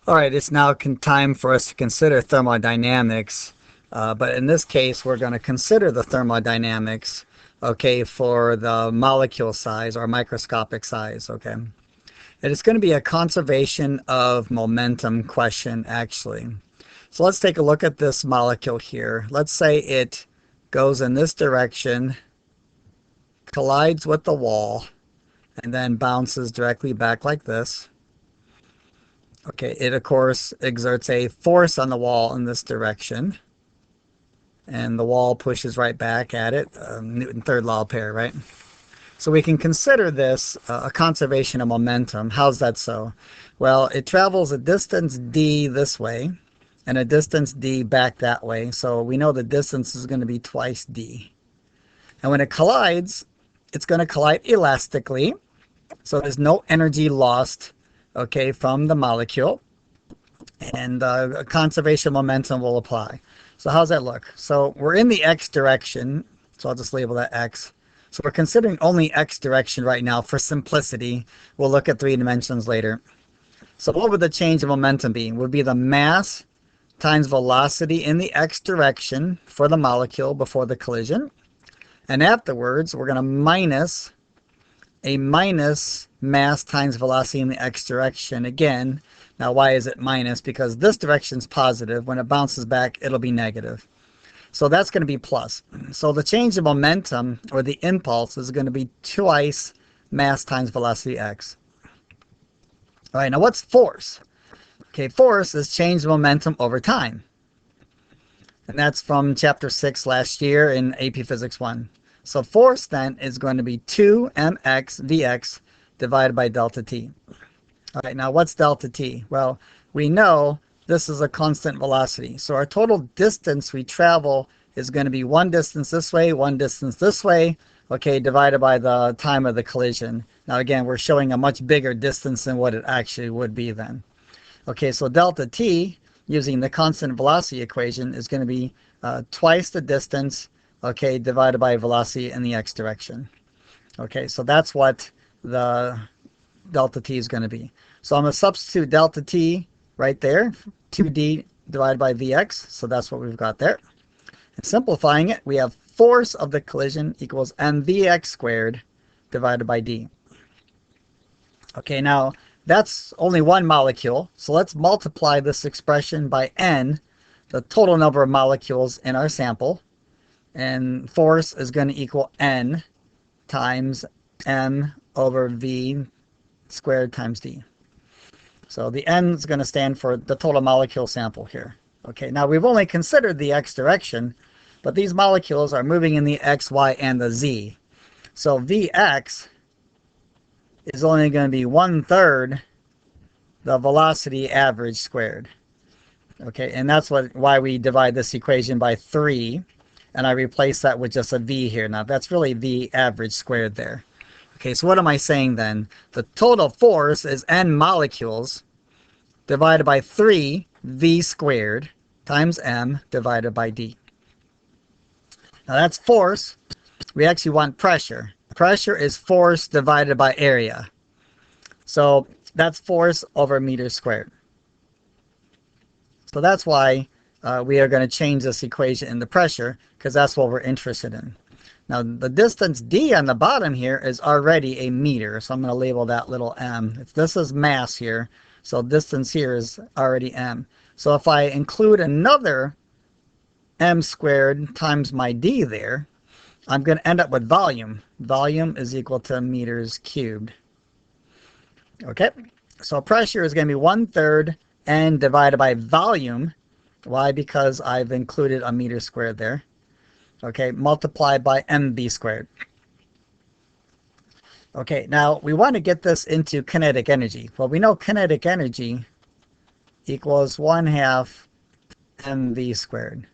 All right, it's now time for us to consider thermodynamics. But in this case, we're going to consider the thermodynamics, okay, for the molecule size or microscopic size, okay? And it's going to be a conservation of momentum question, actually. So let's take a look at this molecule here. Let's say it goes in this direction, collides with the wall, and then bounces directly back like this. Okay, it of course exerts a force on the wall in this direction, and the wall pushes right back at it. Newton's third law of pair, right? So we can consider this a conservation of momentum. How's that so? Well, it travels a distance d this way and a distance d back that way. So we know the distance is going to be twice d. And when it collides, it's going to collide elastically. So there's no energy lost, okay, from the molecule, and conservation momentum will apply. So how's that look? So we're in the x direction, so I'll just label that x. So we're considering only x direction right now for simplicity. We'll look at 3 dimensions later. So what would the change of momentum be? It would be the mass times velocity in the x direction for the molecule before the collision. And afterwards, we're going to minus a minus mass times velocity in the x direction again. Now, why is it minus? Because this direction is positive. When it bounces back, it'll be negative. So that's going to be plus. So the change of momentum, or the impulse, is going to be twice mass times velocity x. All right, now what's force? Okay, force is change of momentum over time. And that's from chapter 6 last year in AP Physics 1. So force then is going to be 2mx vx divided by delta t. All right, now what's delta t? Well, we know this is a constant velocity. So our total distance we travel is going to be one distance this way, one distance this way, okay, divided by the time of the collision. Now again, we're showing a much bigger distance than what it actually would be then. Okay, so delta t, using the constant velocity equation, is going to be twice the distance, okay, divided by velocity in the x direction. Okay, so that's what the delta t is going to be. So I'm going to substitute delta t right there, 2d divided by vx, so that's what we've got there. And simplifying it, we have force of the collision equals mvx squared divided by d. Okay, now that's only one molecule, so let's multiply this expression by n, the total number of molecules in our sample. And force is going to equal n times m over v squared times d. So the n is going to stand for the total molecule sample here. Okay, now we've only considered the x direction, but these molecules are moving in the x, y, and the z. So vx is only going to be 1/3 the velocity average squared. Okay, and that's why we divide this equation by 3. And I replace that with just a v here. Now, that's really v average squared there. Okay, so what am I saying then? The total force is n molecules divided by 3 v squared times m divided by d. Now, that's force. We actually want pressure. Pressure is force divided by area. So that's force over meters squared. So that's why we are going to change this equation into pressure, because that's what we're interested in. Now, the distance d on the bottom here is already a meter, so I'm going to label that little m. This is mass here, so distance here is already m. So if I include another m squared times my d there, I'm going to end up with volume. Volume is equal to meters cubed. Okay, so pressure is going to be 1/3 n divided by volume. Why? Because I've included a meter squared there. Okay, multiplied by mv squared. Okay, now we want to get this into kinetic energy. Well, we know kinetic energy equals 1/2 mv squared.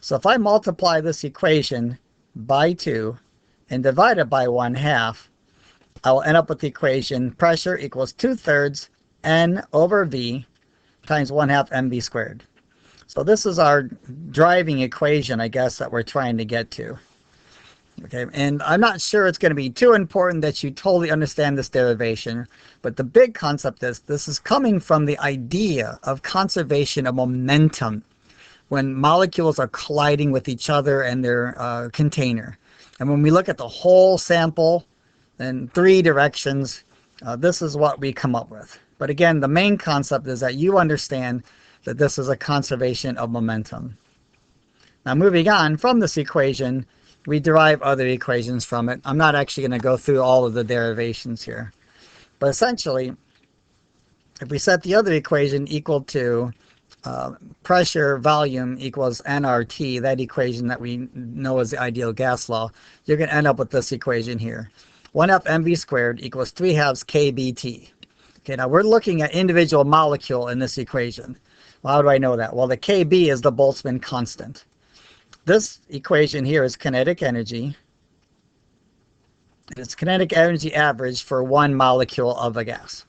So if I multiply this equation by 2 and divide it by 1/2, I will end up with the equation pressure equals 2/3 n over v times 1/2 mv squared. So this is our driving equation, I guess, that we're trying to get to. Okay, and I'm not sure it's going to be too important that you totally understand this derivation, but the big concept is this is coming from the idea of conservation of momentum when molecules are colliding with each other and their container. And when we look at the whole sample in three directions, this is what we come up with. But again, the main concept is that you understand that this is a conservation of momentum. Now moving on from this equation, we derive other equations from it. I'm not actually going to go through all of the derivations here. But essentially, if we set the other equation equal to pressure volume equals nRT, that equation that we know as the ideal gas law, you're going to end up with this equation here. 1/2 mv squared equals 3/2 kBT. Okay, now we're looking at individual molecule in this equation. Well, how do I know that? Well, the Kb is the Boltzmann constant. This equation here is kinetic energy. It's kinetic energy average for one molecule of a gas.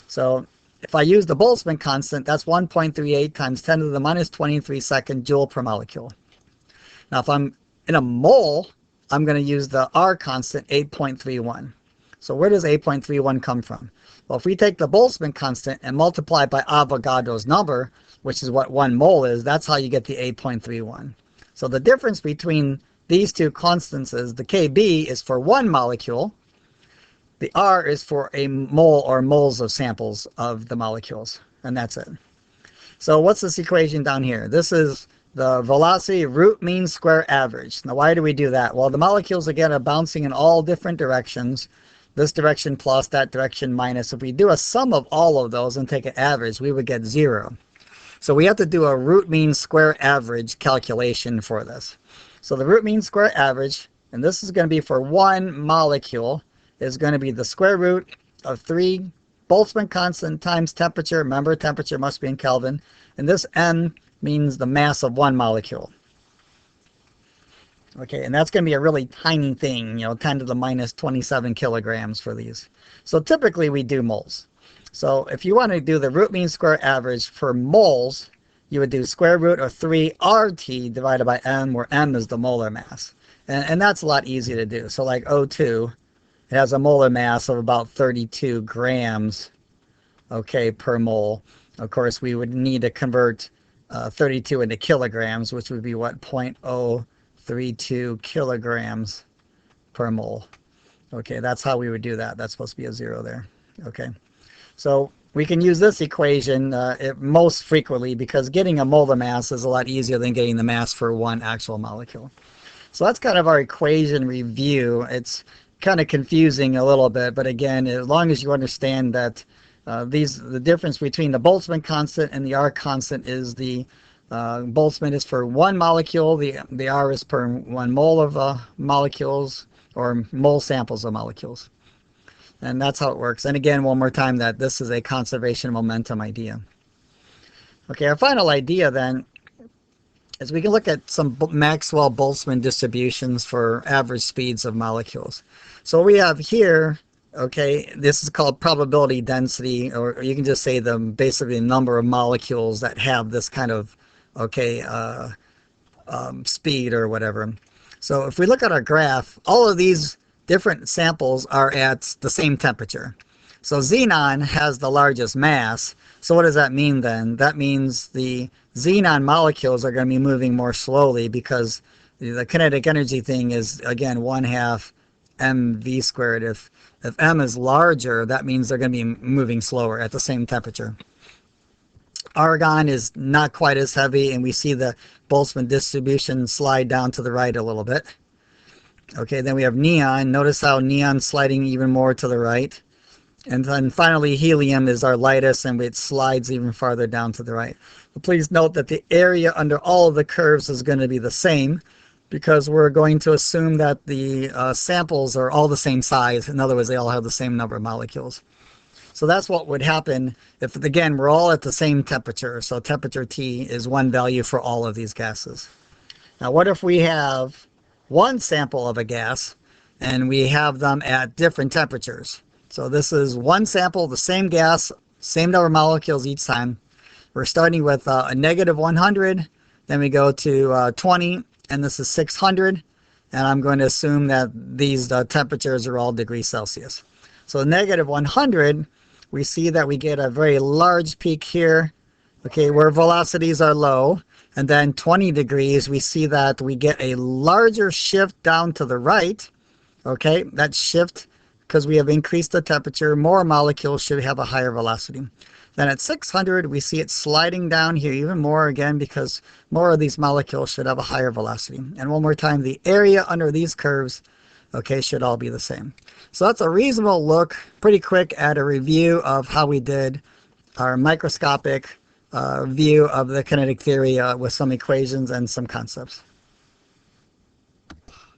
So if I use the Boltzmann constant, that's 1.38 times 10 to the minus 23 second joule per molecule. Now if I'm in a mole, I'm going to use the R constant, 8.31. So where does 8.31 come from? Well, if we take the Boltzmann constant and multiply by Avogadro's number, which is what 1 mole is, that's how you get the 8.31. So the difference between these two constants is the Kb is for one molecule, the R is for a mole or moles of samples of the molecules, and that's it. So what's this equation down here? This is the velocity root mean square average. Now why do we do that? Well, the molecules again are bouncing in all different directions. This direction plus, that direction minus. If we do a sum of all of those and take an average, we would get 0. So we have to do a root mean square average calculation for this. So the root mean square average, and this is going to be for one molecule, is going to be the square root of 3 Boltzmann constant times temperature. Remember, temperature must be in Kelvin. And this m means the mass of one molecule. Okay, and that's going to be a really tiny thing, 10 to the minus 27 kilograms for these. So typically we do moles. So if you want to do the root mean square average for moles, you would do square root of 3 RT divided by m, where m is the molar mass. And that's a lot easier to do. So like O2, it has a molar mass of about 32 grams, okay, per mole. Of course, we would need to convert 32 into kilograms, which would be what, 0.032 kilograms per mole. Okay, that's how we would do that. That's supposed to be a 0 there. Okay. So we can use this equation most frequently because getting a molar mass is a lot easier than getting the mass for one actual molecule. So that's kind of our equation review. It's kind of confusing a little bit, but again, as long as you understand that the difference between the Boltzmann constant and the R constant is the Boltzmann is for one molecule, the R is per 1 mole of molecules or mole samples of molecules. And that's how it works. And again, one more time, that this is a conservation momentum idea. Okay, our final idea then is we can look at some Maxwell-Boltzmann distributions for average speeds of molecules. So we have here, okay, this is called probability density, or you can just say basically the number of molecules that have this kind of, okay, speed or whatever. So if we look at our graph, all of these different samples are at the same temperature. So xenon has the largest mass. So what does that mean then? That means the xenon molecules are going to be moving more slowly because the kinetic energy thing is, again, 1/2 mv squared. If m is larger, that means they're going to be moving slower at the same temperature. Argon is not quite as heavy, and we see the Boltzmann distribution slide down to the right a little bit. Okay, then we have neon. Notice how neon's sliding even more to the right. And then finally, helium is our lightest, and it slides even farther down to the right. But please note that the area under all of the curves is going to be the same because we're going to assume that the samples are all the same size. In other words, they all have the same number of molecules. So that's what would happen if, again, we're all at the same temperature. So temperature T is one value for all of these gases. Now, what if we have one sample of a gas and we have them at different temperatures? So this is one sample, the same gas, same number of molecules each time. We're starting with a -100, then we go to 20, and this is 600, and I'm going to assume that these temperatures are all degrees Celsius. So negative 100, we see that we get a very large peak here, okay, where velocities are low. And then 20 degrees, we see that we get a larger shift down to the right. Okay, that shift, because we have increased the temperature, more molecules should have a higher velocity. Then at 600, we see it sliding down here even more again, because more of these molecules should have a higher velocity. And one more time, the area under these curves, okay, should all be the same. So that's a reasonable look, pretty quick, at a review of how we did our microscopic view of the kinetic theory with some equations and some concepts.